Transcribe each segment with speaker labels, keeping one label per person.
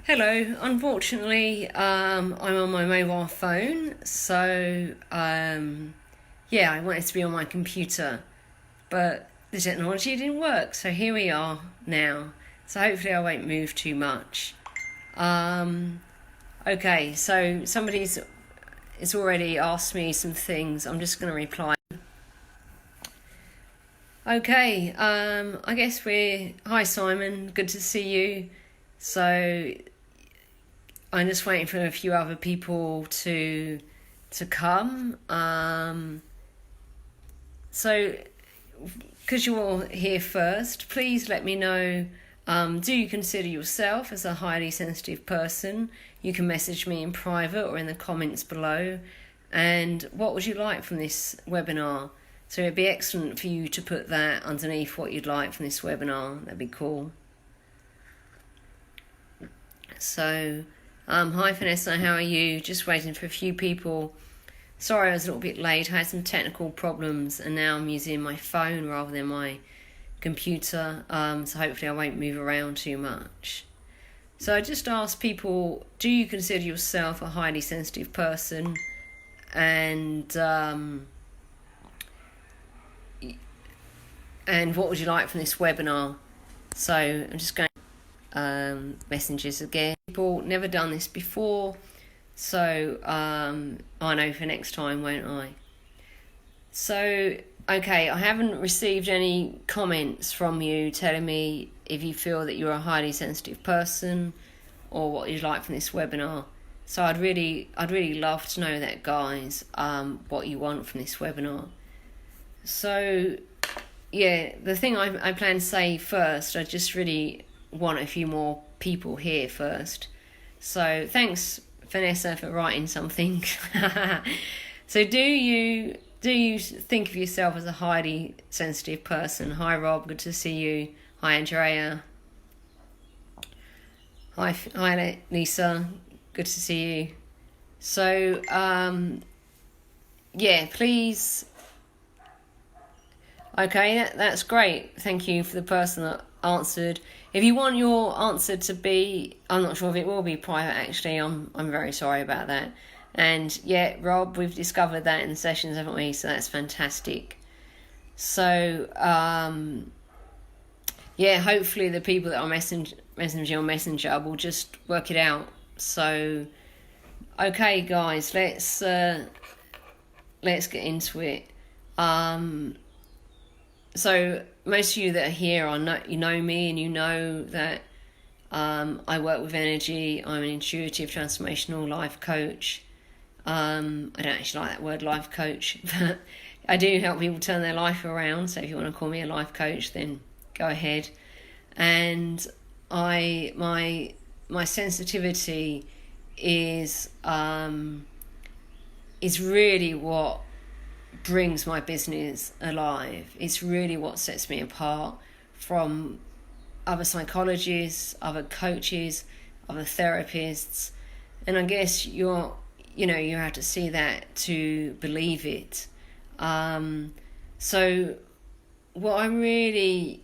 Speaker 1: Hello. Unfortunately, I'm on my mobile phone, so yeah, I wanted to be on my computer, but the technology didn't work. So here we are now. So hopefully, I won't move too much. Um, okay, so somebody's it's already asked me some things. I'm just going to reply. Okay, I guess we're. Hi, Simon. Good to see you. So I'm just waiting for a few other people to come. So, because you're all here first, please let me know. Do you consider yourself as a highly sensitive person? You can message me in private or in the comments below. And what would you like from this webinar? So it'd be excellent for you to put that underneath what you'd like from this webinar. That'd be cool. So, hi Vanessa, how are you? Just waiting for a few people. Sorry I was a little bit late. I had some technical problems and now I'm using my phone rather than my computer. So hopefully I won't move around too much. So I just asked people, do you consider yourself a highly sensitive person? And what would you like from this webinar? So I'm just going messages again. People never done this before, so I know for next time, won't I? So okay, I haven't received any comments from you telling me if you feel that you're a highly sensitive person or what you'd like from this webinar. So I'd really love to know that, guys, what you want from this webinar. So yeah, the thing I plan to say first, I just really want a few more people here first. So thanks, Vanessa, for writing something. So do you think of yourself as a highly sensitive person? Hi Rob, good to see you. Hi Andrea. Hi Lisa, good to see you. So yeah, please. Okay, that's great. Thank you for the person that answered. If you want your answer to be, I'm not sure if it will be private actually, I'm very sorry about that. And yeah, Rob, we've discovered that in the sessions, haven't we? So that's fantastic. So yeah, hopefully the people that are messaging on Messenger will just work it out. So okay guys, let's get into it. So most of you that are here, you know me, and you know that I work with energy. I'm an intuitive transformational life coach. I don't actually like that word, life coach, but I do help people turn their life around. So if you want to call me a life coach, then go ahead. And my sensitivity is really what brings my business alive. It's really what sets me apart from other psychologists, other coaches, other therapists. And I guess you have to see that to believe it. So what I really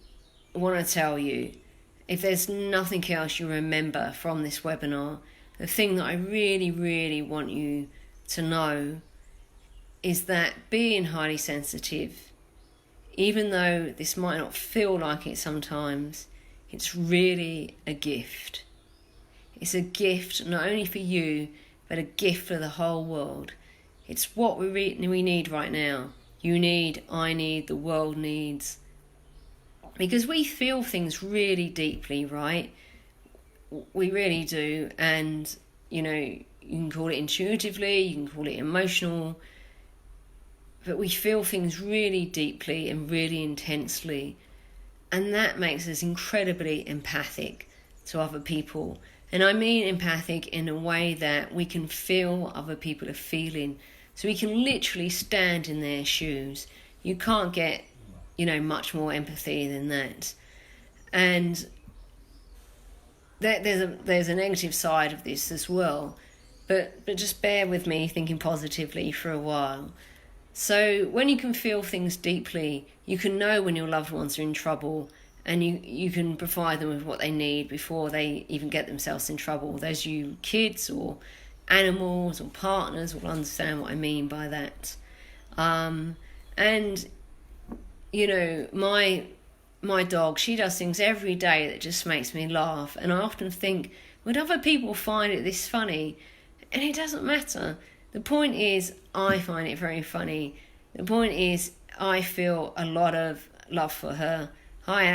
Speaker 1: want to tell you, if there's nothing else you remember from this webinar, the thing that I really, really want you to know is that being highly sensitive, even though this might not feel like it sometimes, it's really a gift. It's a gift not only for you, but a gift for the whole world. It's what we need right now. You need, I need, the world needs. Because we feel things really deeply, right? We really do. And, you can call it intuitively, you can call it emotional, but we feel things really deeply and really intensely. And that makes us incredibly empathic to other people. And I mean empathic in a way that we can feel what other people are feeling. So we can literally stand in their shoes. You can't get, much more empathy than that. And there's a negative side of this as well. But just bear with me thinking positively for a while. So when you can feel things deeply, you can know when your loved ones are in trouble, and you can provide them with what they need before they even get themselves in trouble. Those you kids or animals or partners will understand what I mean by that. And you know, my dog, she does things every day that just makes me laugh, and I often think, would other people find it this funny? And it doesn't matter. The point is, I find it very funny. The point is, I feel a lot of love for her. Hi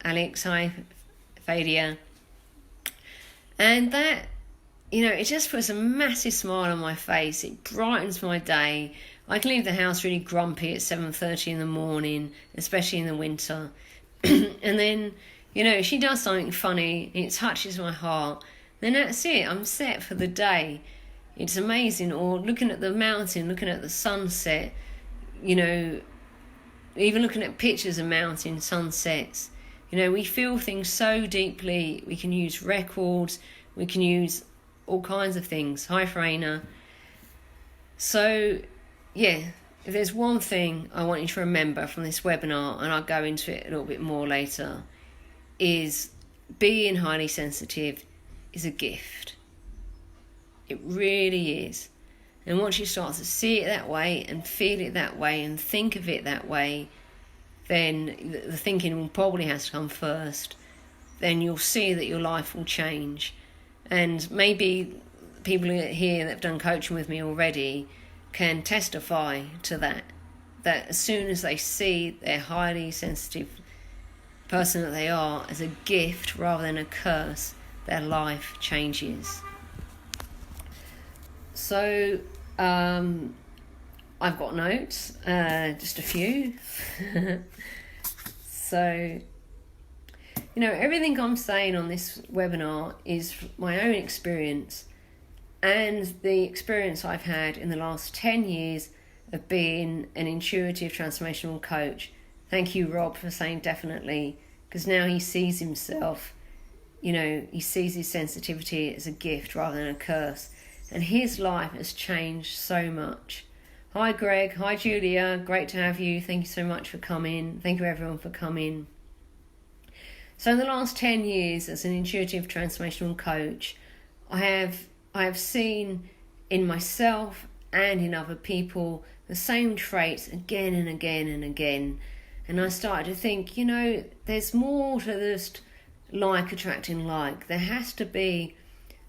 Speaker 1: Alex, hi Fadia. And that, you know, it just puts a massive smile on my face. It brightens my day. I can leave the house really grumpy at 7:30 in the morning, especially in the winter. And then, you know, she does something funny, it touches my heart, then that's it, I'm set for the day. It's amazing. Or looking at the mountain, looking at the sunset, you know, even looking at pictures of mountain sunsets. You know, we feel things so deeply. We can use records, we can use all kinds of things. Hi, Fraina. So, yeah, if there's one thing I want you to remember from this webinar, and I'll go into it a little bit more later, is being highly sensitive is a gift. It really is. And once you start to see it that way and feel it that way and think of it that way, then the thinking probably has to come first. Then you'll see that your life will change. And maybe people here that have done coaching with me already can testify to that as soon as they see their highly sensitive person that they are as a gift rather than a curse, their life changes. So I've got notes, just a few. So, you know, everything I'm saying on this webinar is my own experience and the experience I've had in the last 10 years of being an intuitive transformational coach. Thank you, Rob, for saying definitely, because now he sees himself, you know, he sees his sensitivity as a gift rather than a curse. And his life has changed so much. Hi, Greg. Hi, Julia. Great to have you. Thank you so much for coming. Thank you, everyone, for coming. So in the last 10 years as an intuitive transformational coach, I have seen in myself and in other people the same traits again and again and again. And I started to think, you know, there's more to just like attracting like. There has to be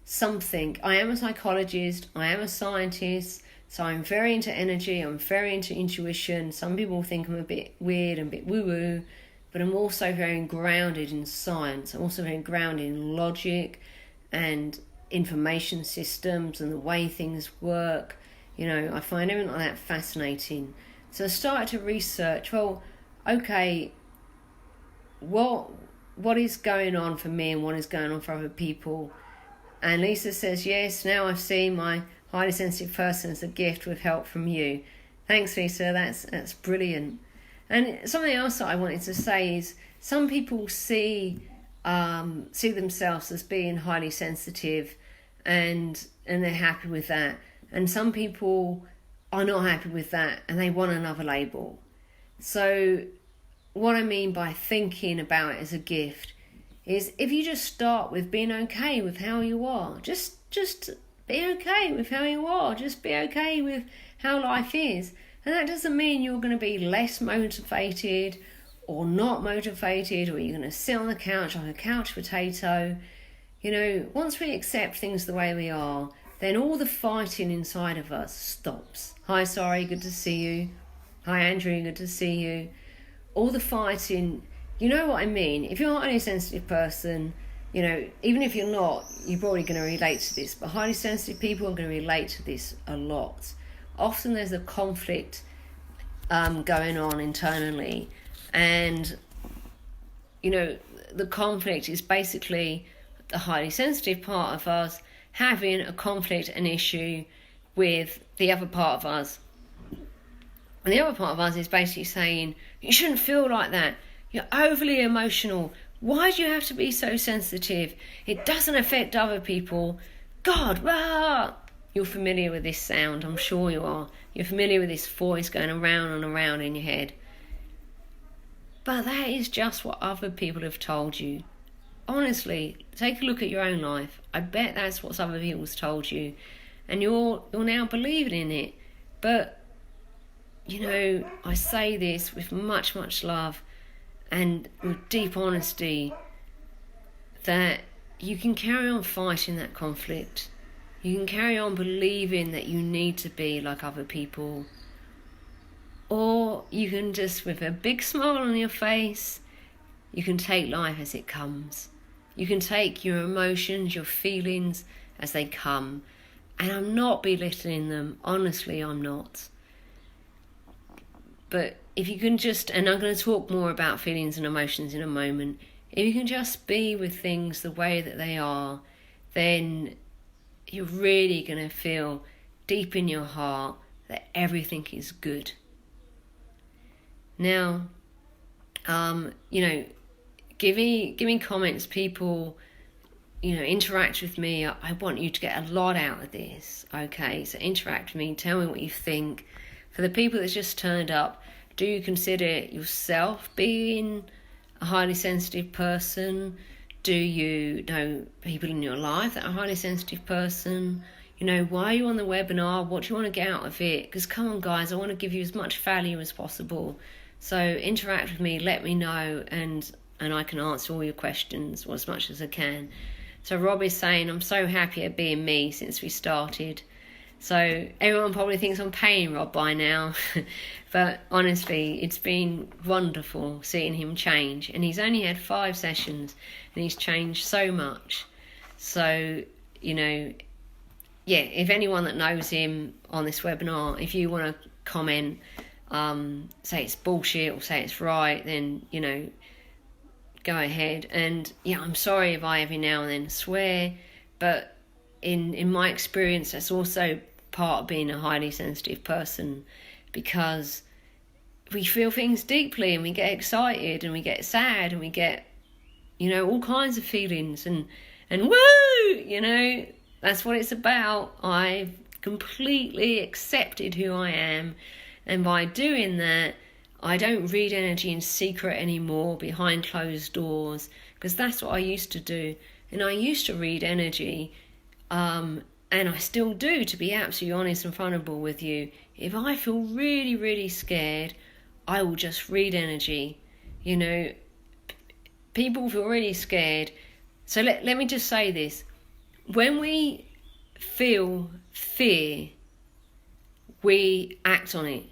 Speaker 1: something. I am a psychologist, I am a scientist, so I'm very into energy, I'm very into intuition. Some people think I'm a bit weird and a bit woo-woo, but I'm also very grounded in science. I'm also very grounded in logic and information systems and the way things work. You know, I find everything like that fascinating. So I started to research, well, okay, what is going on for me and what is going on for other people? And Lisa says, yes, now I've seen my highly sensitive person as a gift with help from you. Thanks, Lisa, that's brilliant. And something else that I wanted to say is some people see themselves as being highly sensitive and they're happy with that. And some people are not happy with that and they want another label. So what I mean by thinking about it as a gift is if you just start with being okay with how you are, just be okay with how you are, just be okay with how life is. And that doesn't mean you're going to be less motivated or not motivated, or you're going to sit on the couch like a couch potato. You know, once we accept things the way we are, then all the fighting inside of us stops. Hi, Sari, good to see you. Hi, Andrew, good to see you. All the fighting, you know what I mean? If you're a highly sensitive person, you know, even if you're not, you're probably going to relate to this, but highly sensitive people are going to relate to this a lot. Often there's a conflict going on internally, and, you know, the conflict is basically the highly sensitive part of us having a conflict, an issue with the other part of us. And the other part of us is basically saying, you shouldn't feel like that. You're overly emotional. Why do you have to be so sensitive? It doesn't affect other people. God, rah! You're familiar with this sound, I'm sure you are. You're familiar with this voice going around and around in your head. But that is just what other people have told you. Honestly, take a look at your own life. I bet that's what other people's told you, and you're now believing in it. But I say this with much, much love and with deep honesty, that you can carry on fighting that conflict. You can carry on believing that you need to be like other people, or you can just, with a big smile on your face, you can take life as it comes. You can take your emotions, your feelings as they come. And I'm not belittling them. Honestly, I'm not. But if you can just, and I'm going to talk more about feelings and emotions in a moment, if you can just be with things the way that they are, then you're really going to feel deep in your heart that everything is good. Now, give me comments, people, interact with me. I want you to get a lot out of this, okay? So interact with me, tell me what you think. For the people that just turned up, do you consider yourself being a highly sensitive person? Do you know people in your life that are a highly sensitive person? Why are you on the webinar? What do you want to get out of it? Because come on, guys, I want to give you as much value as possible. So interact with me, let me know, and I can answer all your questions, or as much as I can. So Rob is saying, I'm so happy at being me since we started. So everyone probably thinks I'm paying Rob by now. But honestly, it's been wonderful seeing him change. And he's only had 5 sessions and he's changed so much. So, if anyone that knows him on this webinar, if you want to comment, say it's bullshit or say it's right, then, go ahead. And I'm sorry if I every now and then swear, but in my experience, that's also part of being a highly sensitive person, because we feel things deeply and we get excited and we get sad and we get all kinds of feelings and woo, that's what it's about. I've completely accepted who I am, and by doing that, I don't read energy in secret anymore, behind closed doors, because that's what I used to do. And I used to read energy, and I still do, to be absolutely honest and vulnerable with you. If I feel really, really scared, I will just read energy. People feel really scared. So let me just say this. When we feel fear, we act on it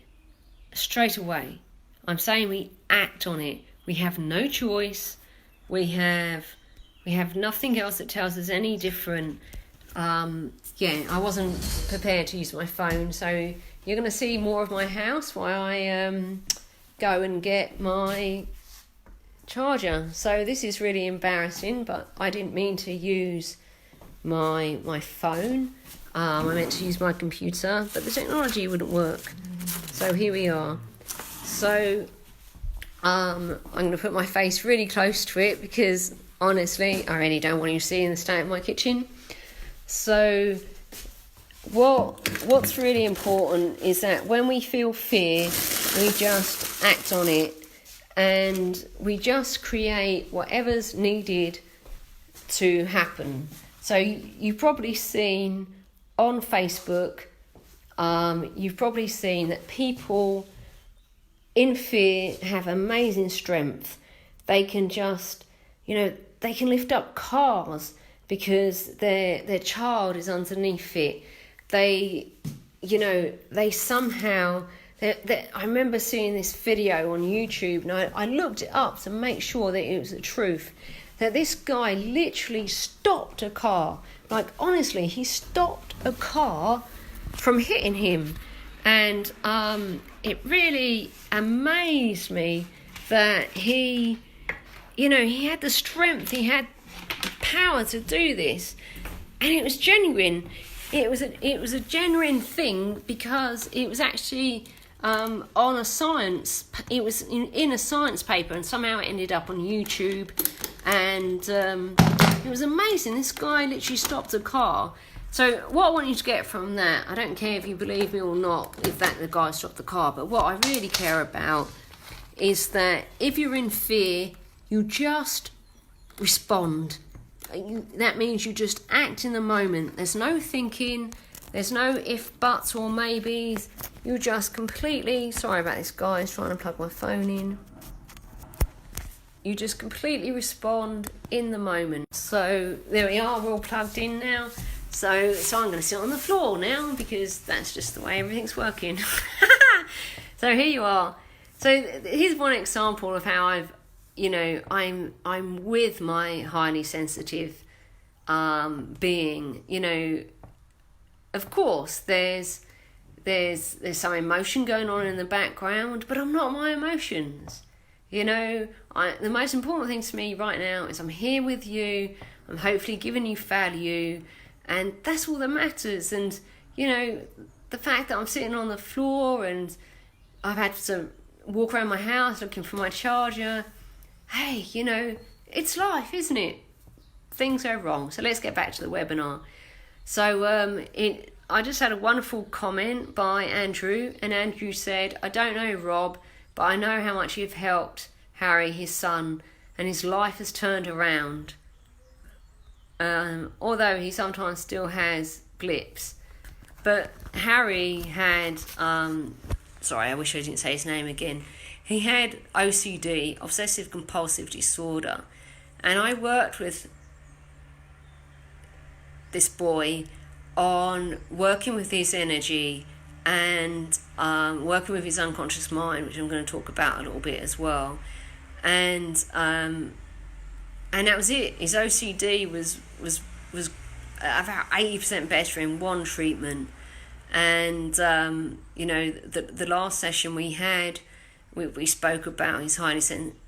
Speaker 1: straight away. I'm saying we act on it. We have no choice. We have nothing else that tells us any different. I wasn't prepared to use my phone, so you're going to see more of my house while I go and get my charger. So this is really embarrassing, but I didn't mean to use my phone. I meant to use my computer, but the technology wouldn't work. So here we are. So I'm going to put my face really close to it, because honestly, I really don't want you to see in the state of my kitchen. So what's really important is that when we feel fear, we just act on it, and we just create whatever's needed to happen. So you've probably seen on Facebook, you've probably seen that people in fear have amazing strength. They can just, they can lift up cars because their child is underneath it. They somehow, I remember seeing this video on YouTube, and I looked it up to make sure that it was the truth, that this guy literally stopped a car. Like, honestly, he stopped a car from hitting him. And it really amazed me that he had the strength, he had the power to do this, and it was genuine. It was a genuine thing, because it was actually on a science. It was in a science paper, and somehow it ended up on YouTube, and it was amazing. This guy literally stopped a car. So what I want you to get from that, I don't care if you believe me or not, if that the guy stopped the car, but what I really care about is that if you're in fear, you just respond. That means you just act in the moment. There's no thinking, there's no if, buts or maybes. You just completely, sorry about this guys, trying to plug my phone in. You just completely respond in the moment. So there we are, we're all plugged in now. So I'm going to sit on the floor now because that's just the way everything's working. So here you are. So here's one example of how I'm with my highly sensitive being. Of course there's some emotion going on in the background, but I'm not my emotions. The most important thing to me right now is I'm here with you. I'm hopefully giving you value, and that's all that matters. And the fact that I'm sitting on the floor and I've had to walk around my house looking for my charger. Hey, it's life, isn't it? Things go wrong. So let's get back to the webinar. So I just had a wonderful comment by Andrew, and Andrew said, I don't know, Rob, but I know how much you've helped Harry, his son, and his life has turned around. Although he sometimes still has blips. But Harry had, sorry, I wish I didn't say his name again. He had OCD, obsessive compulsive disorder. And I worked with this boy on working with his energy and working with his unconscious mind, which I'm going to talk about a little bit as well. And that was it. His OCD was about 80% better in one treatment. And the last session we had, we spoke about his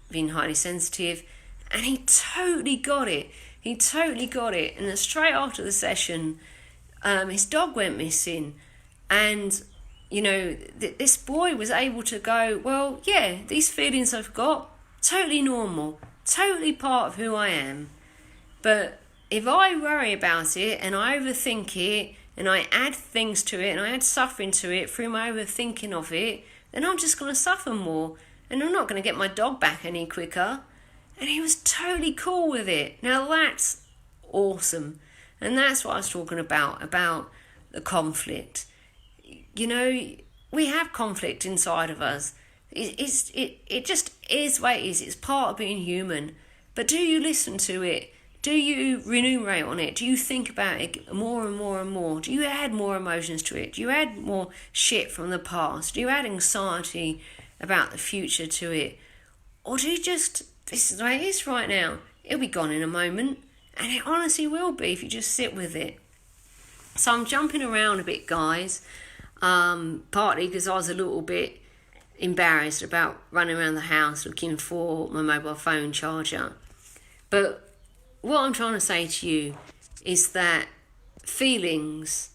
Speaker 1: being highly sensitive, and he totally got it. And then straight after the session, his dog went missing, and this boy was able to go, well, yeah, these feelings I've got, totally normal, totally part of who I am. But if I worry about it and I overthink it and I add things to it and I add suffering to it through my overthinking of it, then I'm just going to suffer more and I'm not going to get my dog back any quicker. And he was totally cool with it. Now that's awesome. And that's what I was talking about the conflict. We have conflict inside of us. It just is what it is. It's part of being human. But do you listen to it? Do you remunerate on it? Do you think about it more and more and more? Do you add more emotions to it? Do you add more shit from the past? Do you add anxiety about the future to it? Or do you just, this is the way it is right now. It'll be gone in a moment. And it honestly will be if you just sit with it. So I'm jumping around a bit, guys. Partly because I was a little bit embarrassed about running around the house looking for my mobile phone charger. But what I'm trying to say to you is that feelings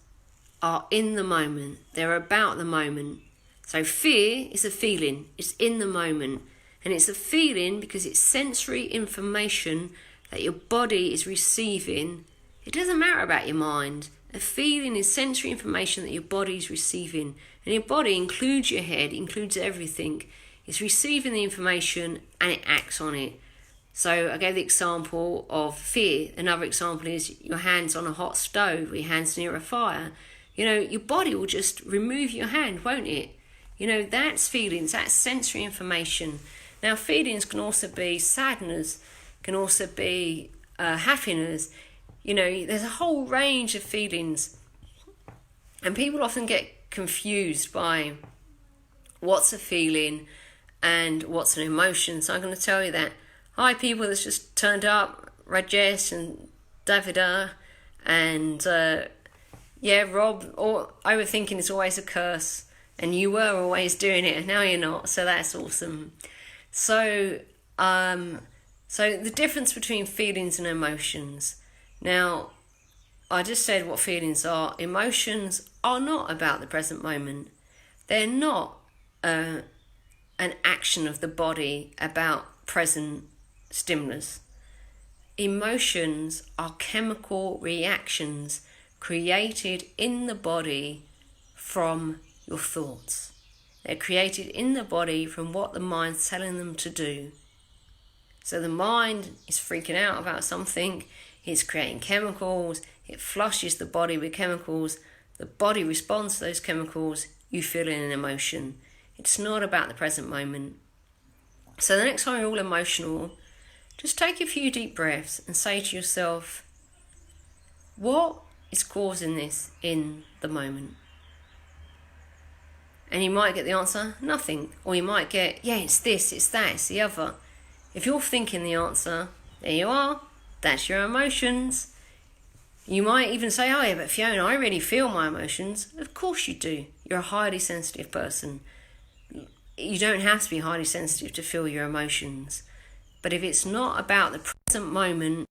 Speaker 1: are in the moment. They're about the moment. So fear is a feeling. It's in the moment. And it's a feeling because it's sensory information that your body is receiving. It doesn't matter about your mind. A feeling is sensory information that your body is receiving. And your body includes your head, includes everything. It's receiving the information and it acts on it. So I gave the example of fear. Another example is your hands on a hot stove, or your hands near a fire. Your body will just remove your hand, won't it? That's feelings, that's sensory information. Now feelings can also be sadness, can also be happiness. There's a whole range of feelings. And people often get confused by what's a feeling and what's an emotion. So I'm going to tell you that. Hi people that's just turned up, Rajesh and Davida, and Rob, overthinking is always a curse, and you were always doing it and now you're not, so that's awesome. So the difference between feelings and emotions. Now, I just said what feelings are. Emotions are not about the present moment. They're not an action of the body about present stimulus. Emotions are chemical reactions created in the body from your thoughts. They're created in the body from what the mind's telling them to do. So the mind is freaking out about something, it's creating chemicals, it flushes the body with chemicals, the body responds to those chemicals, you feel an emotion. It's not about the present moment. So the next time you're all emotional, just take a few deep breaths and say to yourself, what is causing this in the moment? And you might get the answer, nothing. Or you might get, yeah, it's this, it's that, it's the other. If you're thinking the answer, there you are. That's your emotions. You might even say, oh yeah, but Fiona, I really feel my emotions. Of course you do. You're a highly sensitive person. You don't have to be highly sensitive to feel your emotions. But if it's not about the present moment,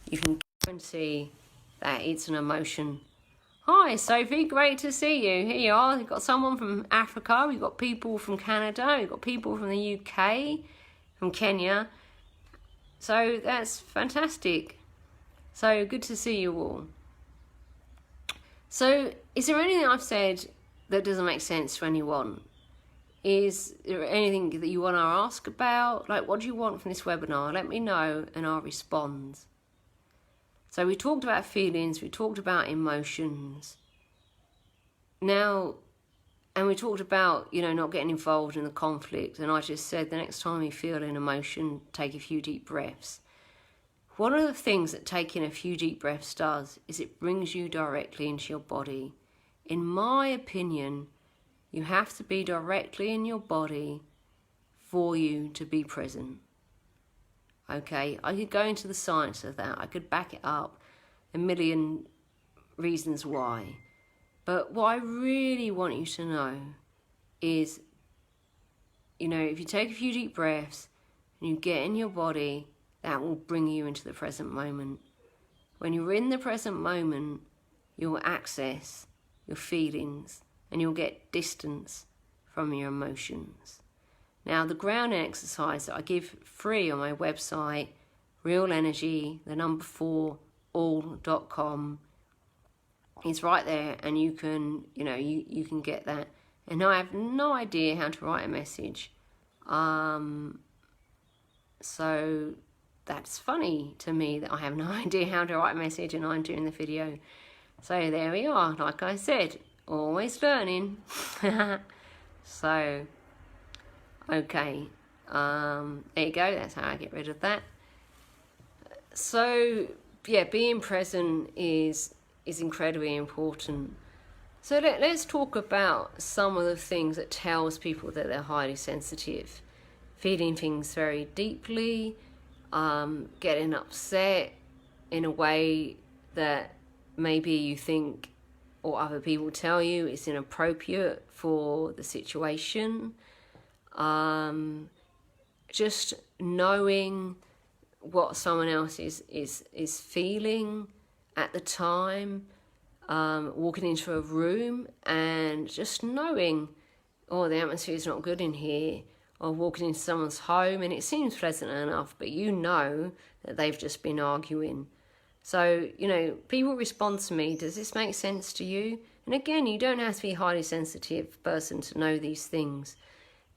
Speaker 1: you can guarantee that it's an emotion. Hi Sophie, great to see you. Here you are. We've got someone from Africa, we've got people from Canada, we've got people from the UK, from Kenya. So that's fantastic. So good to see you all. So is there anything I've said that doesn't make sense to anyone? Is there anything that you want to ask about? Like, what do you want from this webinar? Let me know and I'll respond. So we talked about feelings, we talked about emotions. Now, and we talked about, not getting involved in the conflict. And I just said the next time you feel an emotion, take a few deep breaths. One of the things that taking a few deep breaths does is it brings you directly into your body. In my opinion, you have to be directly in your body for you to be present. Okay, I could go into the science of that. I could back it up a million reasons why. But what I really want you to know is, if you take a few deep breaths and you get in your body, that will bring you into the present moment. When you're in the present moment, you'll access your feelings and you'll get distance from your emotions. Now, the grounding exercise that I give free on my website, realenergy4all.com, is right there, and you can, you can get that. And I have no idea how to write a message. So that's funny to me that I have no idea how to write a message and I'm doing the video. So there we are, like I said, always learning. So, okay, there you go, that's how I get rid of that. So, yeah, being present is incredibly important. So let's talk about some of the things that tells people that they're highly sensitive. Feeling things very deeply, getting upset in a way that maybe you think or other people tell you is inappropriate for the situation. Just knowing what someone else is feeling at the time, walking into a room and just knowing, oh, the atmosphere is not good in here, or walking into someone's home and it seems pleasant enough, but you know that they've just been arguing. So, people respond to me, does this make sense to you? And again, you don't have to be a highly sensitive person to know these things.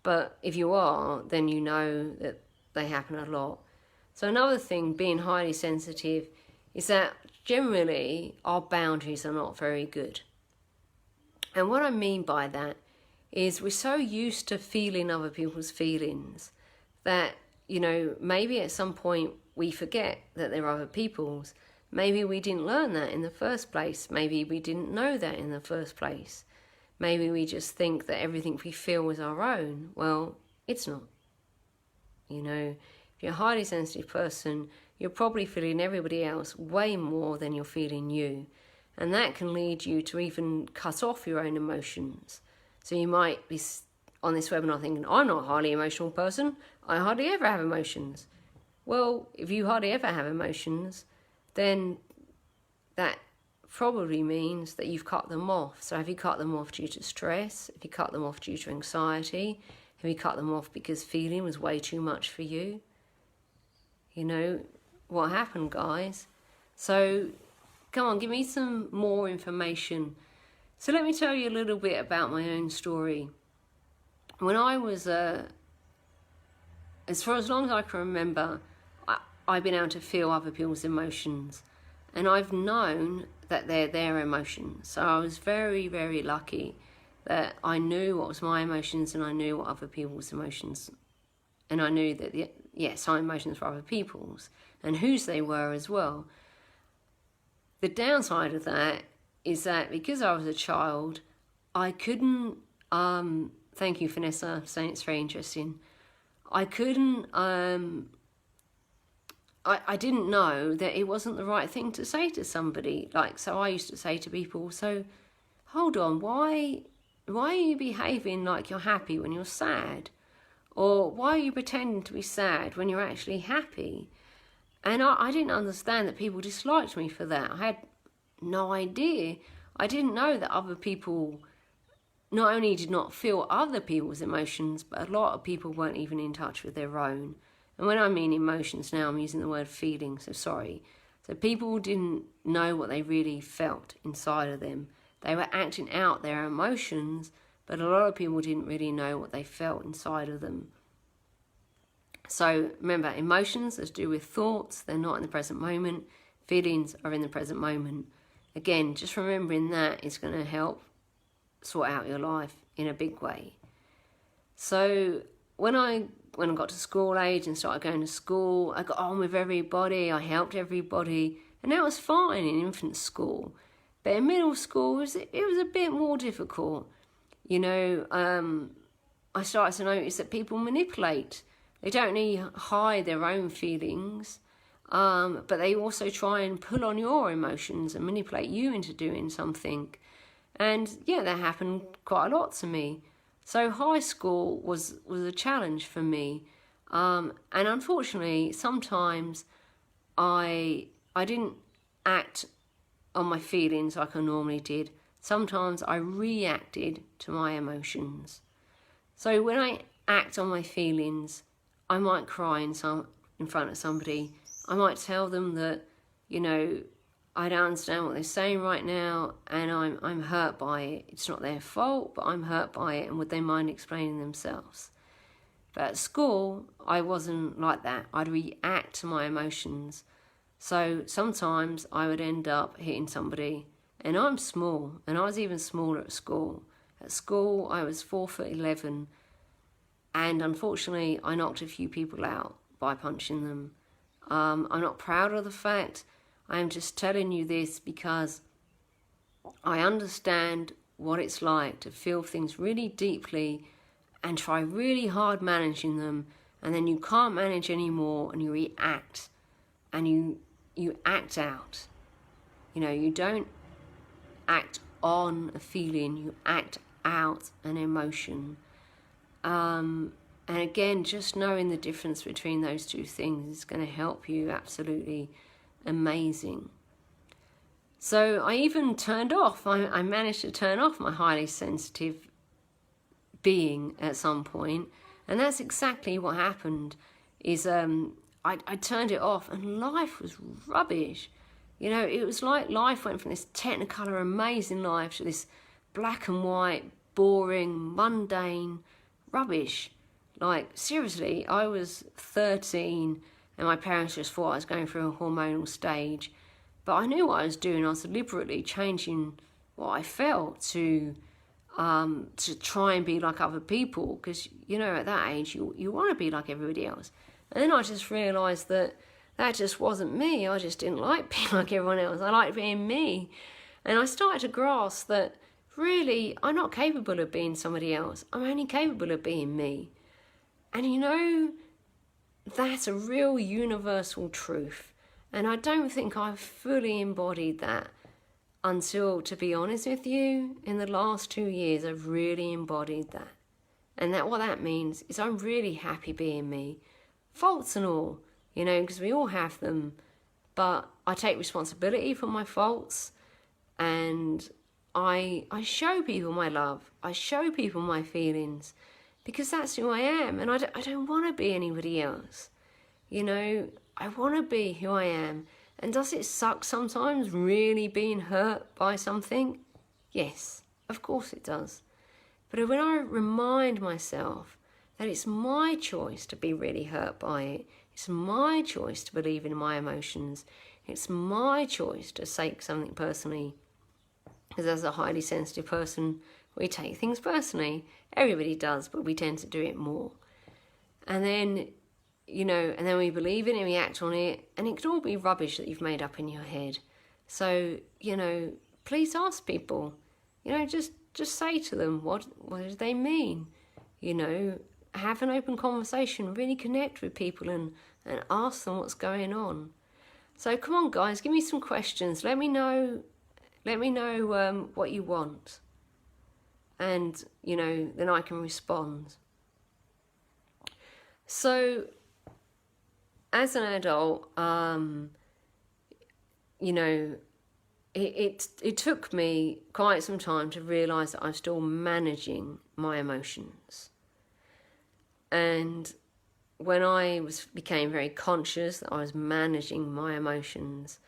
Speaker 1: But if you are, then you know that they happen a lot. So another thing, being highly sensitive, is that generally our boundaries are not very good. And what I mean by that is we're so used to feeling other people's feelings that, maybe at some point we forget that they're other people's. Maybe we didn't learn that in the first place. Maybe we didn't know that in the first place. Maybe we just think that everything we feel is our own. Well, it's not. If you're a highly sensitive person, you're probably feeling everybody else way more than you're feeling you. And that can lead you to even cut off your own emotions. So you might be on this webinar thinking, I'm not a highly emotional person. I hardly ever have emotions. Well, if you hardly ever have emotions, then that probably means that you've cut them off. So have you cut them off due to stress? Have you cut them off due to anxiety? Have you cut them off because feeling was way too much for you? What happened, guys? So come on, give me some more information. So let me tell you a little bit about my own story. when I was, as far as long as I can remember, I've been able to feel other people's emotions, and I've known that they're their emotions. So I was very, very lucky that I knew what was my emotions and I knew what other people's emotions, and I knew that some emotions were other people's and whose they were as well. The downside of that is that because I was a child, I couldn't, thank you Vanessa, saying it's very interesting, I couldn't, I didn't know that it wasn't the right thing to say to somebody. Like, so I used to say to people, so hold on, why are you behaving like you're happy when you're sad? Or why are you pretending to be sad when you're actually happy? And I didn't understand that people disliked me for that. I had no idea. I didn't know that other people not only did not feel other people's emotions, but a lot of people weren't even in touch with their own. And when I mean emotions now, I'm using the word feelings, so sorry. So people didn't know what they really felt inside of them. They were acting out their emotions, but a lot of people didn't really know what they felt inside of them. So remember, emotions are to do with thoughts, they're not in the present moment. Feelings are in the present moment. Again, just remembering that is going to help sort out your life in a big way. So when I got to school age and started going to school, I got on with everybody, I helped everybody, and that was fine in infant school. But in middle school, it was a bit more difficult. You know, I started to notice that people manipulate. They don't only hide their own feelings, but they also try and pull on your emotions and manipulate you into doing something. And yeah, that happened quite a lot to me. So high school was a challenge for me. And unfortunately, sometimes I didn't act on my feelings like I normally did. Sometimes I reacted to my emotions. So when I act on my feelings, I might cry in front of somebody. I might tell them that, you know, I don't understand what they're saying right now, and I'm hurt by it. It's not their fault, but I'm hurt by it, and would they mind explaining themselves? But at school, I wasn't like that. I'd react to my emotions. So sometimes I would end up hitting somebody, and I'm small, and I was even smaller at school. At school, I was 4'11", and unfortunately, I knocked a few people out by punching them. I'm not proud of the fact. I'm just telling you this because I understand what it's like to feel things really deeply and try really hard managing them, and then you can't manage anymore and you react and you act out. You know, you don't act on a feeling, you act out an emotion. And again, just knowing the difference between those two things is going to help you absolutely amazing. So I even turned off, I managed to turn off my highly sensitive being at some point, and that's exactly what happened. Is I turned it off, and life was rubbish. You know, it was like life went from this technicolor amazing life to this black and white, boring, mundane rubbish. Like, seriously, I was 13 and my parents just thought I was going through a hormonal stage. But I knew what I was doing. I was deliberately changing what I felt to try and be like other people. Because, you know, at that age, you want to be like everybody else. And then I just realised that just wasn't me. I just didn't like being like everyone else. I liked being me. And I started to grasp that, really, I'm not capable of being somebody else. I'm only capable of being me. And you know, that's a real universal truth. And I don't think I've fully embodied that until, to be honest with you, in the last 2 years, I've really embodied that. And what that means is I'm really happy being me. Faults and all, you know, because we all have them. But I take responsibility for my faults, and I show people my love. I show people my feelings, because that's who I am, and I don't want to be anybody else. You know, I want to be who I am. And does it suck sometimes really being hurt by something? Yes, of course it does. But when I remind myself that it's my choice to be really hurt by it, it's my choice to believe in my emotions, it's my choice to take something personally, because as a highly sensitive person, we take things personally. Everybody does, but we tend to do it more. And then, and then we believe in it, we act on it, and it could all be rubbish that you've made up in your head. So, please ask people, just say to them, what do they mean? Have an open conversation, really connect with people and ask them what's going on. So come on, guys, give me some questions. Let me know what you want. And, then I can respond. So, as an adult, it took me quite some time to realise that I'm still managing my emotions. And when I became very conscious that I was managing my emotions,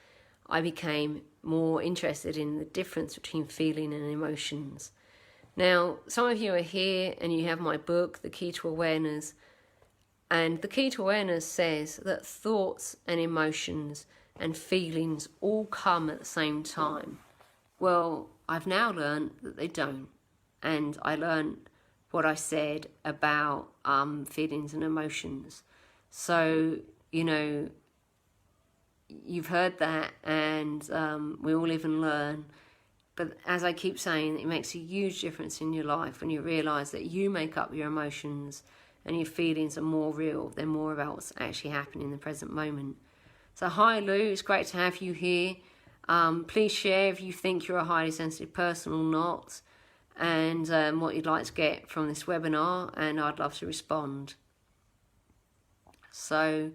Speaker 1: I became more interested in the difference between feeling and emotions. Now, some of you are here and you have my book, The Key to Awareness. And The Key to Awareness says that thoughts and emotions and feelings all come at the same time. Well, I've now learned that they don't. And I learned what I said about feelings and emotions. So, you've heard that, and we all live and learn. But as I keep saying, it makes a huge difference in your life when you realise that you make up your emotions and your feelings are more real. They're more about what's actually happening in the present moment. So hi Lou, it's great to have you here. Please share if you think you're a highly sensitive person or not, and what you'd like to get from this webinar, and I'd love to respond. So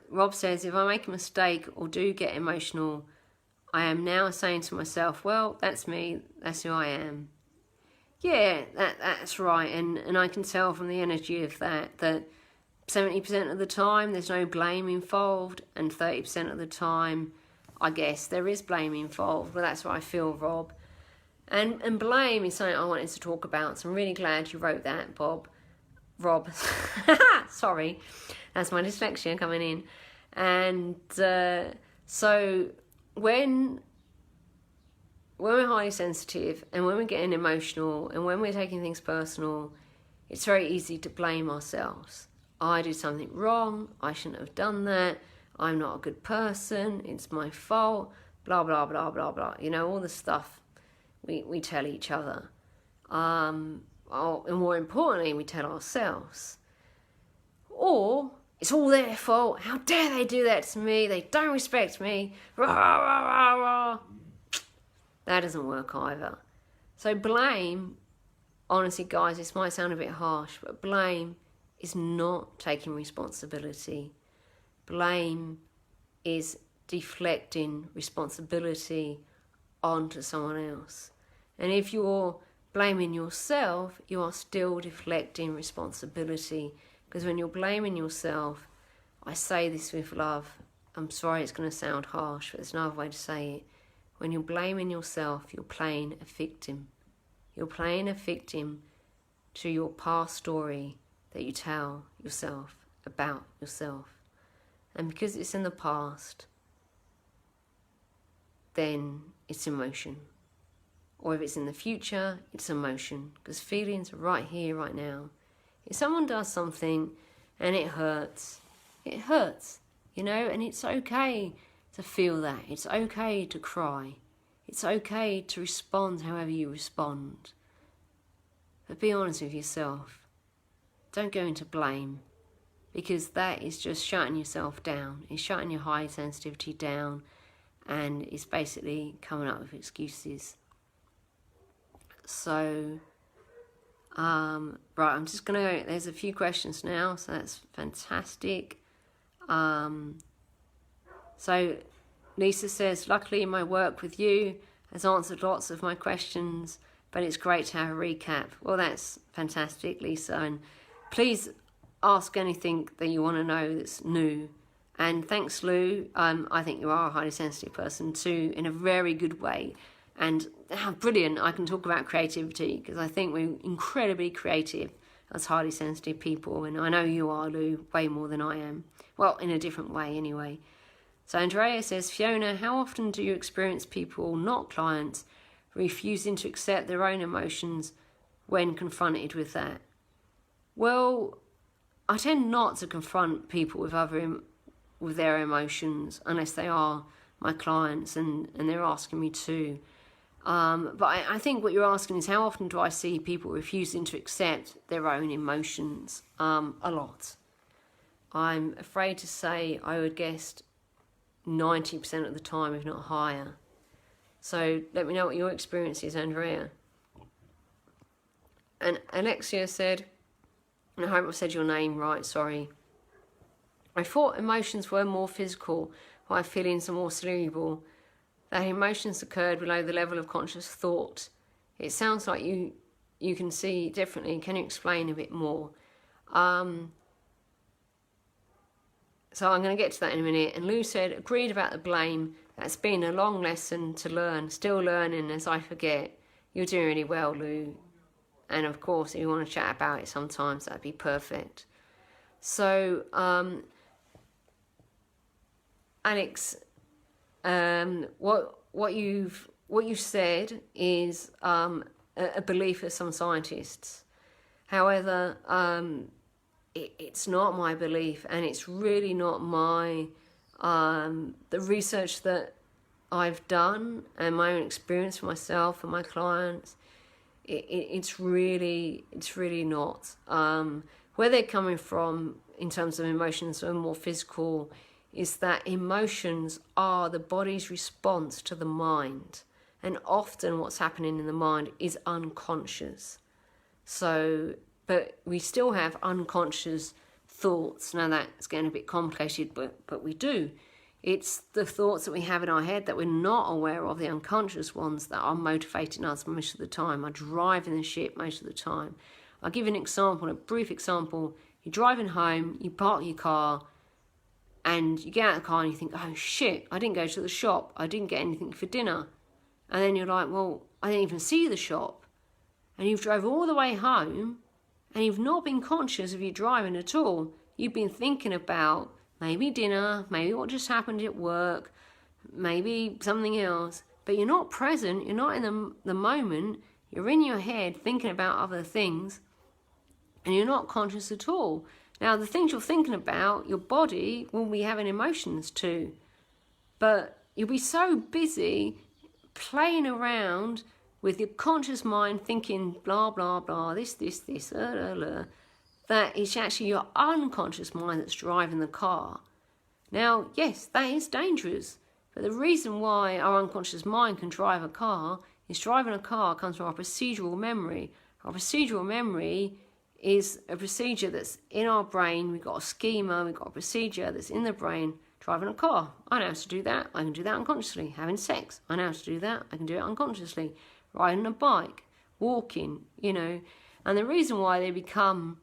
Speaker 1: Rob says, if I make a mistake or do get emotional, I am now saying to myself, well, that's me, that's who I am. Yeah, that's right, and I can tell from the energy of that 70% of the time there's no blame involved, and 30% of the time, I guess, there is blame involved. Well, that's what I feel, Rob. And blame is something I wanted to talk about, so I'm really glad you wrote that, Rob. Sorry, that's my dyslexia coming in. And so when we're highly sensitive and when we're getting emotional and when we're taking things personal, it's very easy to blame ourselves. I did something wrong, I shouldn't have done that, I'm not a good person, it's my fault, blah, blah, blah, blah, blah. All the stuff we tell each other. And more importantly, we tell ourselves. Or, it's all their fault, how dare they do that to me, they don't respect me, rah, rah, rah, rah. That doesn't work either. So blame, honestly guys, this might sound a bit harsh, but blame is not taking responsibility. Blame is deflecting responsibility onto someone else. And if you're blaming yourself, you are still deflecting responsibility. Because when you're blaming yourself, I say this with love, I'm sorry it's going to sound harsh, but there's no other way to say it. When you're blaming yourself, you're playing a victim. You're playing a victim to your past story that you tell yourself about yourself. And because it's in the past, then it's emotion. Or if it's in the future, it's emotion. Because feelings are right here, right now. If someone does something and it hurts, and it's okay to feel that. It's okay to cry. It's okay to respond however you respond. But be honest with yourself. Don't go into blame, because that is just shutting yourself down. It's shutting your high sensitivity down, and it's basically coming up with excuses. So, right, I'm just going to go, there's a few questions now, so that's fantastic. So Lisa says, luckily my work with you has answered lots of my questions, but it's great to have a recap. Well, that's fantastic, Lisa, and please ask anything that you want to know that's new. And thanks, Lou. I think you are a highly sensitive person too, in a very good way. And how brilliant I can talk about creativity, because I think we're incredibly creative as highly sensitive people, and I know you are, Lou, way more than I am. Well, in a different way anyway. So Andrea says, Fiona, how often do you experience people, not clients, refusing to accept their own emotions when confronted with that? Well, I tend not to confront people with their emotions unless they are my clients and they're asking me to. But I think what you're asking is, how often do I see people refusing to accept their own emotions? A lot. I'm afraid to say I would guess 90% of the time, if not higher. So let me know what your experience is, Andrea. And Alexia said, and I hope I said your name right, sorry. I thought emotions were more physical, while feelings are more cerebral. That emotions occurred below the level of conscious thought. It sounds like you can see differently. Can you explain a bit more? So I'm going to get to that in a minute. And Lou said, agreed about the blame. That's been a long lesson to learn. Still learning as I forget. You're doing really well, Lou. And of course, if you want to chat about it sometimes, that'd be perfect. So, Alex, what you've said is a belief of some scientists. However, it's not my belief, and it's really not my the research that I've done and my own experience for myself and my clients. It's really not. Where they're coming from in terms of emotions are more physical, is that emotions are the body's response to the mind, and often what's happening in the mind is unconscious. So, but we still have unconscious thoughts. Now that's getting a bit complicated, but we do. It's the thoughts that we have in our head that we're not aware of, the unconscious ones, that are motivating us most of the time, are driving the ship most of the time. I'll give you an example, a brief example. You're driving home, you park your car, and you get out of the car and you think, oh shit, I didn't go to the shop, I didn't get anything for dinner. And then you're like, well, I didn't even see the shop. And you've drove all the way home, and you've not been conscious of your driving at all. You've been thinking about maybe dinner, maybe what just happened at work, maybe something else. But you're not present, you're not in the moment, you're in your head thinking about other things, and you're not conscious at all. Now, the things you're thinking about, your body will be having emotions too. But you'll be so busy playing around with your conscious mind thinking blah, blah, blah, this, that it's actually your unconscious mind that's driving the car. Now, yes, that is dangerous. But the reason why our unconscious mind can drive a car is driving a car comes from our procedural memory. Our procedural memory is a procedure that's in our brain. We've got a schema, we've got a procedure that's in the brain. Driving a car, I know how to do that. I can do that unconsciously. Having sex, I know how to do that. I can do it unconsciously. Riding a bike, walking, And the reason why they become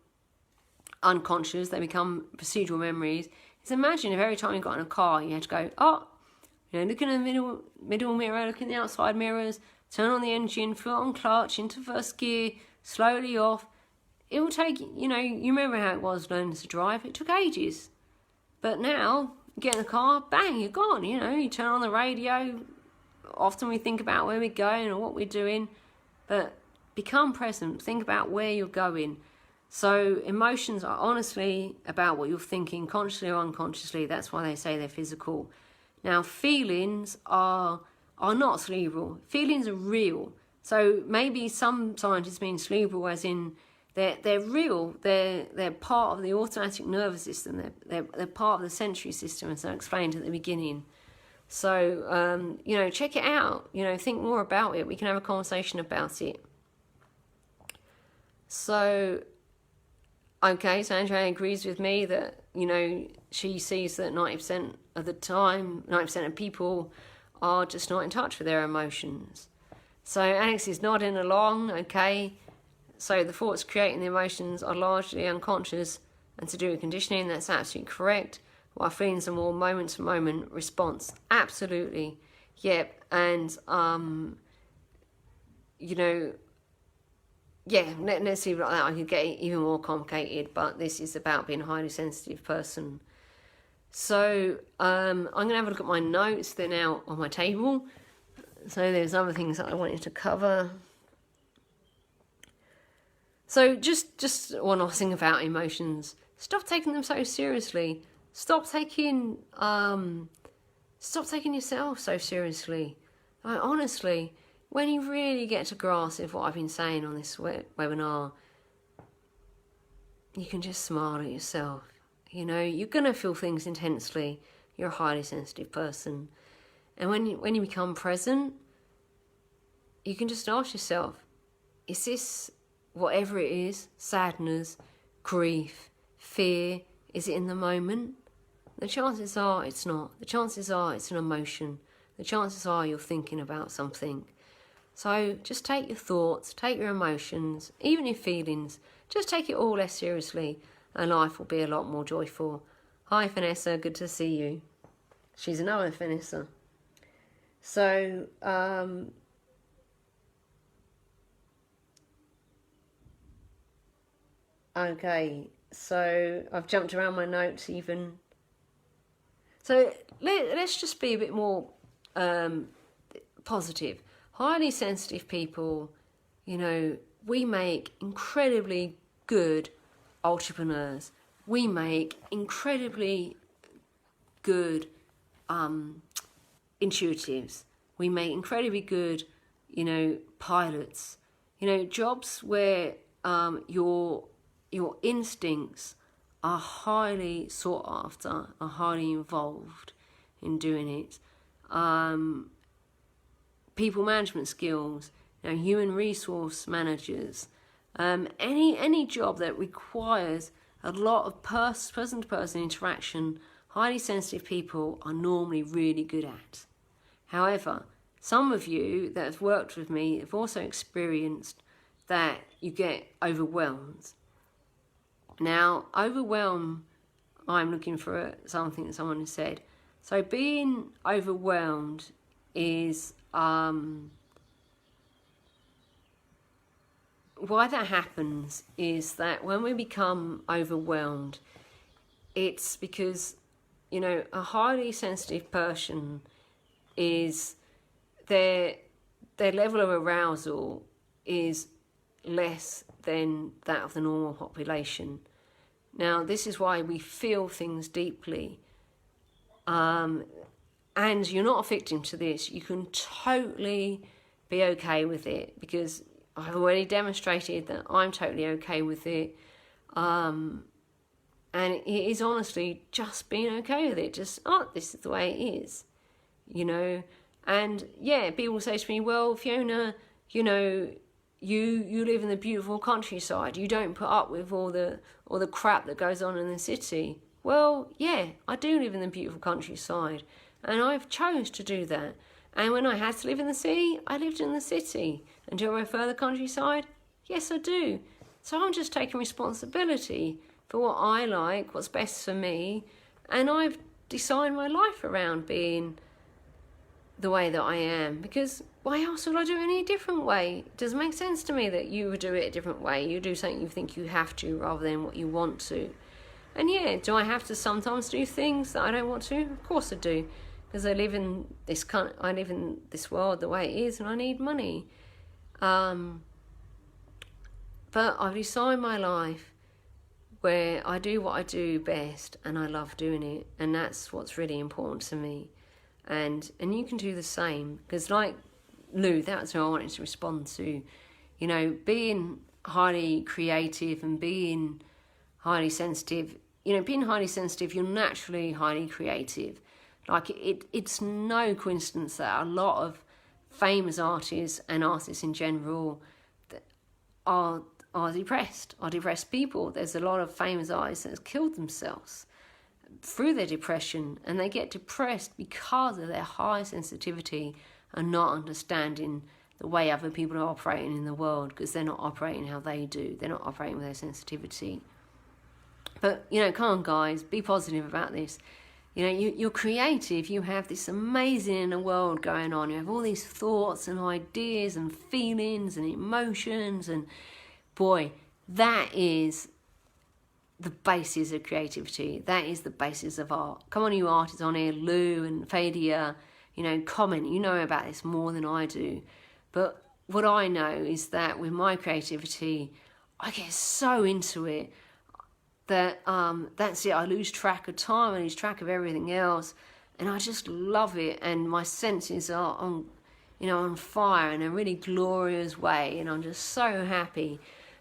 Speaker 1: unconscious, they become procedural memories, is imagine if every time you got in a car, you had to go, look in the middle mirror, look in the outside mirrors, turn on the engine, foot on clutch, into first gear, slowly off. It will take, you remember how it was learning to drive. It took ages. But now, you get in the car, bang, you're gone, You turn on the radio. Often we think about where we're going or what we're doing. But become present. Think about where you're going. So emotions are honestly about what you're thinking, consciously or unconsciously. That's why they say they're physical. Now, feelings are not cerebral. Feelings are real. So maybe some scientists mean cerebral as in they're real. They're part of the automatic nervous system. They're part of the sensory system, as I explained at the beginning. So check it out. Think more about it. We can have a conversation about it. So, okay, so Andrea agrees with me that she sees that 90% of the time, 90% of people are just not in touch with their emotions. So Alex is nodding along. Okay. So the thoughts creating the emotions are largely unconscious and to do with conditioning. That's absolutely correct. While feelings are more moment-to-moment response. Absolutely. Yep. And you know, yeah, let's leave it like that. I could get even more complicated, but this is about being a highly sensitive person. So I'm going to have a look at my notes. They're now on my table. So there's other things that I wanted to cover. So just one last thing about emotions. Stop taking them so seriously. Stop taking yourself so seriously. Like, honestly, when you really get to grasp of what I've been saying on this webinar, you can just smile at yourself. You know, you're going to feel things intensely. You're a highly sensitive person. And when you become present, you can just ask yourself, is this, whatever it is, sadness, grief, fear, is it in the moment? The chances are it's not. The chances are it's an emotion. The chances are you're thinking about something. So just take your thoughts, take your emotions, even your feelings, just take it all less seriously, and life will be a lot more joyful. Hi Vanessa, good to see you. She's another Vanessa. So, okay, so I've jumped around my notes even. So let's just be a bit more positive. Highly sensitive people, you know, we make incredibly good entrepreneurs. We make incredibly good intuitives. We make incredibly good, you know, pilots. You know, jobs where your instincts are highly sought after, are highly involved in doing it. People management skills, you know, human resource managers, any job that requires a lot of person-to-person interaction, highly sensitive people are normally really good at. However, some of you that have worked with me have also experienced that you get overwhelmed. Now, overwhelm, I'm looking for something that someone has said. So being overwhelmed is why that happens is that when we become overwhelmed, it's because, you know, a highly sensitive person is their level of arousal is less than that of the normal population. Now, this is why we feel things deeply. And you're not a victim to this. You can totally be okay with it because I've already demonstrated that I'm totally okay with it. And it is honestly just being okay with it. Just, this is the way it is, you know. And yeah, people say to me, well, Fiona, you know, you live in the beautiful countryside. You don't put up with all the crap that goes on in the city. Well, yeah, I do live in the beautiful countryside. And I've chose to do that. And when I had to live in the city, I lived in the city. And do I prefer the countryside? Yes, I do. So I'm just taking responsibility for what I like, what's best for me. And I've designed my life around being the way that I am. Because why else would I do it any different way? It doesn't make sense to me that you would do it a different way. You do something you think you have to rather than what you want to. And yeah, do I have to sometimes do things that I don't want to? Of course I do. Because I live in this world the way it is, and I need money. But I've designed my life where I do what I do best, and I love doing it, and that's what's really important to me. And you can do the same, because like Lou, that's who I wanted to respond to. You know, being highly creative and being highly sensitive. You know, being highly sensitive, you're naturally highly creative. Like, it's no coincidence that a lot of famous artists and artists in general are depressed people. There's a lot of famous artists that have killed themselves through their depression, and they get depressed because of their high sensitivity and not understanding the way other people are operating in the world, because they're not operating how they do. They're not operating with their sensitivity. But, you know, come on, guys, be positive about this. You know, you're creative, you have this amazing inner world going on, you have all these thoughts and ideas and feelings and emotions, and boy, that is the basis of creativity. That is the basis of art. Come on, you artists on here, Lou and Fadia, you know, comment. You know about this more than I do. But what I know is that with my creativity, I get so into it that that's it. I lose track of time, I lose track of everything else, and I just love it. And my senses are on, you know, on fire in a really glorious way, and I'm just so happy.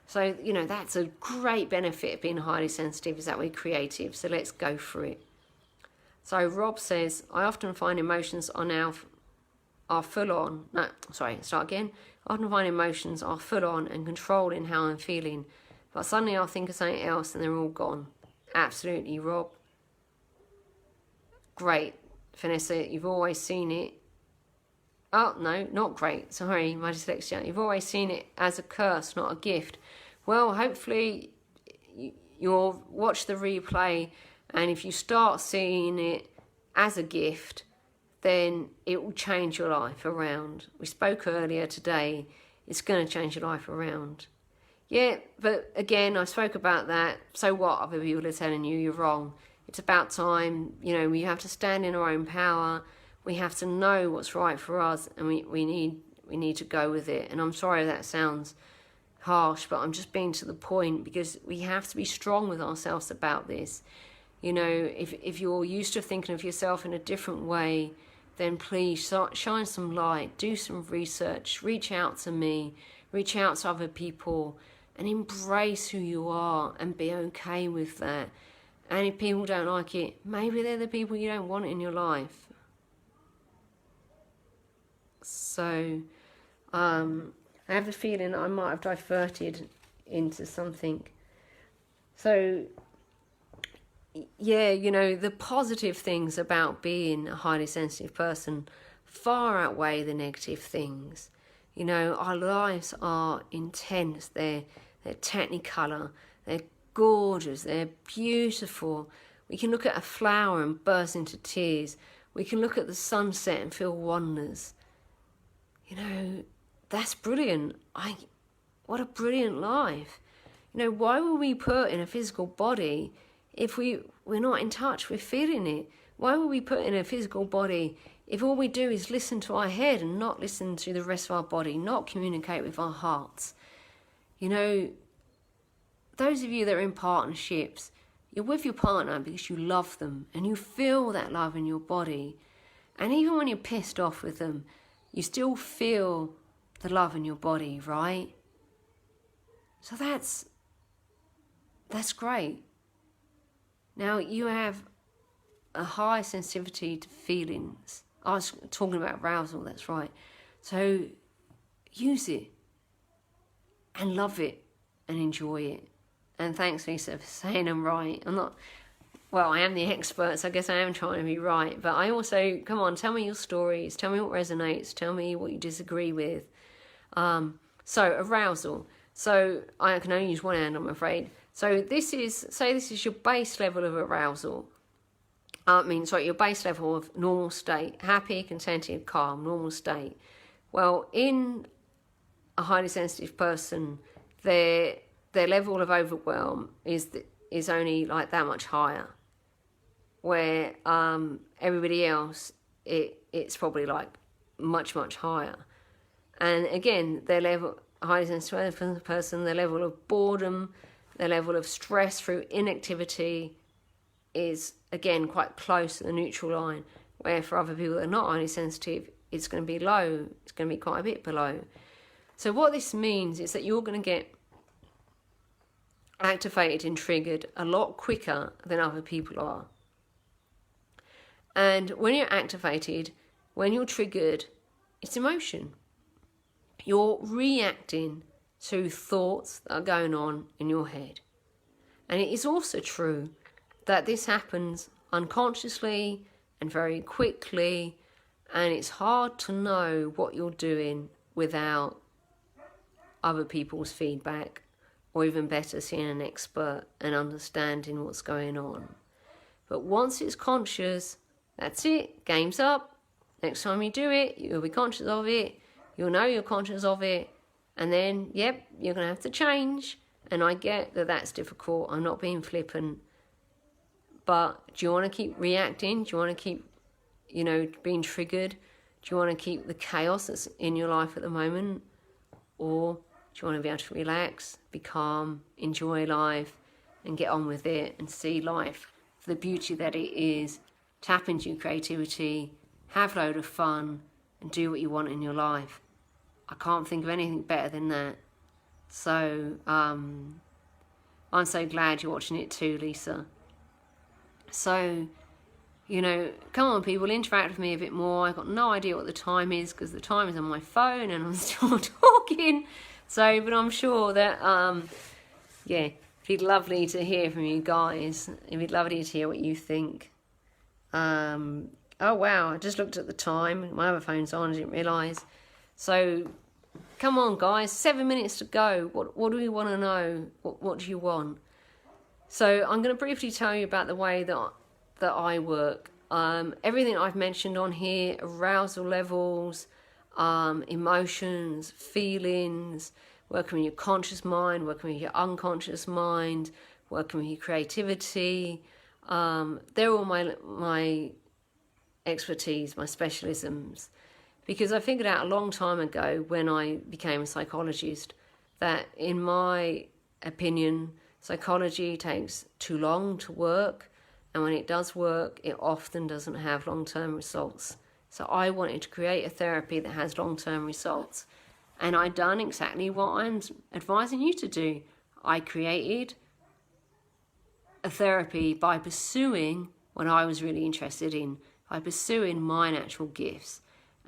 Speaker 1: So, you know, that's a great benefit of being highly sensitive, is that we're creative. So let's go for it. So Rob says, I often find emotions are full on. No, sorry, start again. I often find emotions are full on and controlling how I'm feeling. But suddenly I'll think of something else and they're all gone. Absolutely, Rob. Great. Vanessa, you've always seen it. Oh, no, not great. Sorry, my dyslexia. You've always seen it as a curse, not a gift. Well, hopefully you'll watch the replay, and if you start seeing it as a gift, then it will change your life around. We spoke earlier today. It's going to change your life around. Yeah, but again, I spoke about that. So what? Other people are telling you you're wrong. It's about time. You know, we have to stand in our own power. We have to know what's right for us, and we need to go with it. And I'm sorry that sounds harsh, but I'm just being to the point, because we have to be strong with ourselves about this. You know, if you're used to thinking of yourself in a different way, then please shine some light, do some research, reach out to me, reach out to other people, and embrace who you are and be okay with that. And if people don't like it, maybe they're the people you don't want in your life. So I have a feeling I might have diverted into something. So yeah, you know, the positive things about being a highly sensitive person far outweigh the negative things. You know, our lives are intense, they're technicolor, they're gorgeous, they're beautiful. We can look at a flower and burst into tears. We can look at the sunset and feel wonders. You know, that's brilliant. What a brilliant life. You know, why were we put in a physical body if we're not in touch with feeling it? Why were we put in a physical body if all we do is listen to our head and not listen to the rest of our body, not communicate with our hearts? You know, those of you that are in partnerships, you're with your partner because you love them and you feel that love in your body. And even when you're pissed off with them, you still feel the love in your body, right? So that's great. Now, you have a high sensitivity to feelings. I was talking about arousal, that's right. So use it and love it and enjoy it. And thanks, Lisa, for saying I'm right. I am the expert, so I guess I am trying to be right. But I also, come on, tell me your stories. Tell me what resonates. Tell me what you disagree with. So arousal. So I can only use one hand, I'm afraid. So this is your base level of arousal. Your base level of normal state. Happy, contented, calm, normal state. Well, in a highly sensitive person, their level of overwhelm is only like that much higher. Where everybody else, it's probably like much, much higher. And again, highly sensitive person, their level of boredom, their level of stress through inactivity is, again, quite close to the neutral line, where for other people that are not highly sensitive, it's going to be low, it's going to be quite a bit below. So what this means is that you're going to get activated and triggered a lot quicker than other people are. And when you're activated, when you're triggered, it's emotion. You're reacting to thoughts that are going on in your head. And it is also true that this happens unconsciously and very quickly, and it's hard to know what you're doing without other people's feedback, or even better, seeing an expert and understanding what's going on. But once it's conscious, that's it, game's up. Next time you do it, you'll be conscious of it, you'll know you're conscious of it, and then, yep, you're going to have to change. And I get that that's difficult, I'm not being flippant. But do you want to keep reacting? Do you want to keep, being triggered? Do you want to keep the chaos that's in your life at the moment? Or do you want to be able to relax, be calm, enjoy life, and get on with it and see life for the beauty that it is, tap into your creativity, have a load of fun, and do what you want in your life? I can't think of anything better than that. So, I'm so glad you're watching it too, Lisa. So, come on people, interact with me a bit more. I've got no idea what the time is because the time is on my phone and I'm still talking. So, but I'm sure that, it'd be lovely to hear from you guys. It'd be lovely to hear what you think. Oh wow, I just looked at the time. My other phone's on, I didn't realise. So, come on guys, 7 minutes to go. What do we want to know? What do you want? So I'm going to briefly tell you about the way that I work. Everything I've mentioned on here, arousal levels, emotions, feelings, working with your conscious mind, working with your unconscious mind, working with your creativity. They're all my expertise, my specialisms. Because I figured out a long time ago when I became a psychologist that, in my opinion, psychology takes too long to work, and when it does work, it often doesn't have long-term results. So I wanted to create a therapy that has long-term results, and I've done exactly what I'm advising you to do. I created a therapy by pursuing what I was really interested in, by pursuing my natural gifts.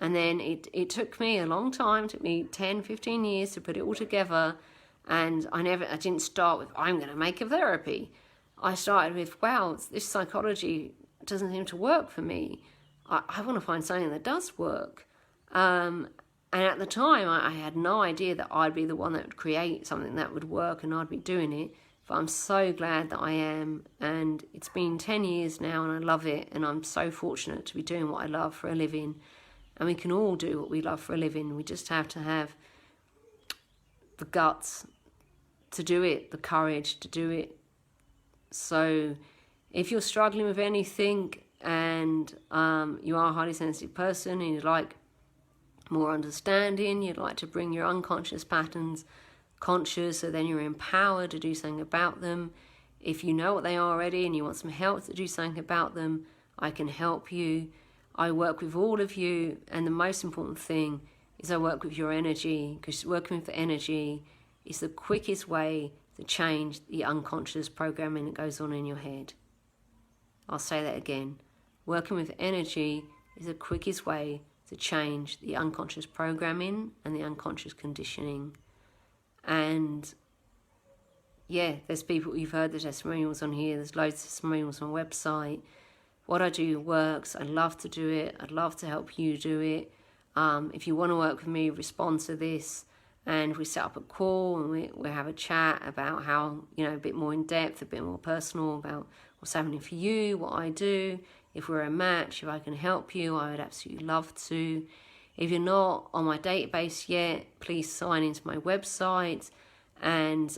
Speaker 1: And then it took me a long time, it took me 10, 15 years to put it all together. And I didn't start with, I'm going to make a therapy. I started with, wow, this psychology doesn't seem to work for me. I want to find something that does work. And at the time, I had no idea that I'd be the one that would create something that would work and I'd be doing it. But I'm so glad that I am. And it's been 10 years now and I love it. And I'm so fortunate to be doing what I love for a living. And we can all do what we love for a living. We just have to have the guts to do it, the courage to do it. So if you're struggling with anything and you are a highly sensitive person and you'd like more understanding, you'd like to bring your unconscious patterns conscious so then you're empowered to do something about them. If you know what they are already and you want some help to do something about them, I can help you. I work with all of you, and the most important thing is I work with your energy, because working with the energy is the quickest way to change the unconscious programming that goes on in your head. I'll say that again. Working with energy is the quickest way to change the unconscious programming and the unconscious conditioning. And yeah, there's people, you've heard the testimonials on here, there's loads of testimonials on my website. What I do works. I love to do it. I'd love to help you do it. If you want to work with me, respond to this, and we set up a call and we have a chat about how, a bit more in depth, a bit more personal about what's happening for you, what I do. If we're a match, if I can help you, I would absolutely love to. If you're not on my database yet, please sign into my website, and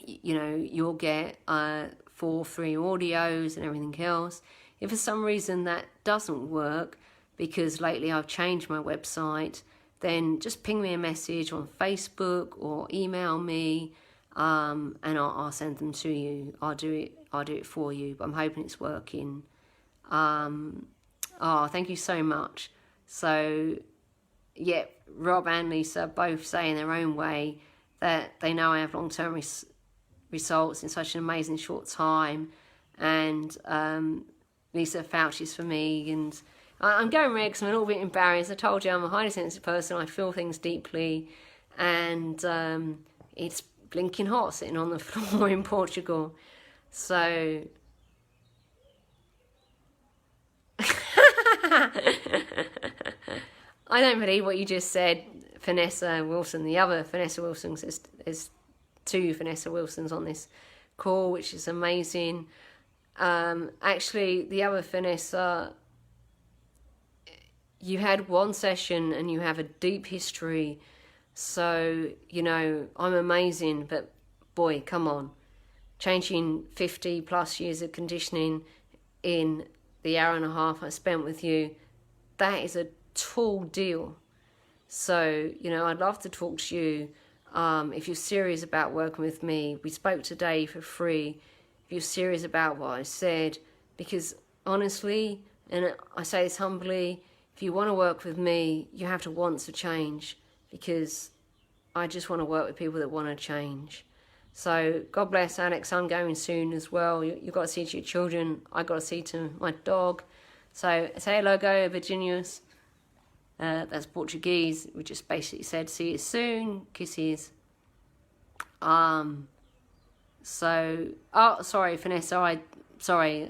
Speaker 1: you'll get 4 free audios and everything else. If for some reason that doesn't work, because lately I've changed my website, then just ping me a message on Facebook or email me, and I'll send them to you. I'll do it for you, but I'm hoping it's working. Thank you so much. So yeah, Rob and Lisa both say in their own way that they know I have long-term results in such an amazing short time, and Lisa vouches for me, and I'm going red because I'm a little bit embarrassed. I told you I'm a highly sensitive person, I feel things deeply, and it's blinking hot sitting on the floor in Portugal. So I don't believe what you just said, Vanessa Wilson. The other Vanessa Wilson, there's 2 Vanessa Wilsons on this call, which is amazing. Actually, the other Vanessa, you had one session and you have a deep history. So, you know, I'm amazing, but boy, come on. Changing 50 plus years of conditioning in the hour and a half I spent with you, that is a tall deal. So, you know, I'd love to talk to you. If you're serious about working with me, we spoke today for free. If you're serious about what I said, because honestly, and I say this humbly, if you want to work with me, you have to want to change, because I just want to work with people that want to change. So God bless, Alex. I'm going soon as well. You've got to see to your children. I got to see to my dog. So say hello, go, Virginius. That's Portuguese. We just basically said see you soon. Kisses. Sorry, Vanessa. I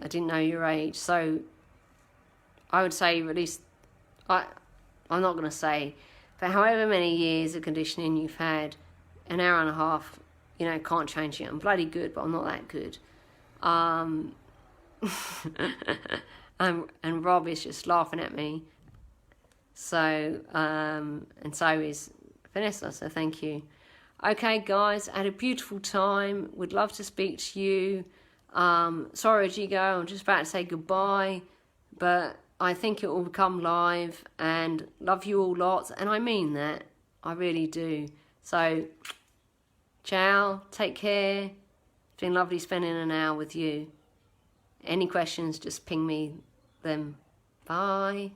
Speaker 1: didn't know your age. So I would say at least, I'm not going to say, for however many years of conditioning you've had, an hour and a half, you know, can't change it. I'm bloody good, but I'm not that good. And Rob is just laughing at me. So, and so is Vanessa, so thank you. Okay, guys, I had a beautiful time. Would love to speak to you. Sorry, Jigo, I'm just about to say goodbye, but I think it will become live, and love you all lots, and I mean that. I really do. So, ciao, take care. It's been lovely spending an hour with you. Any questions, just ping me them. Bye.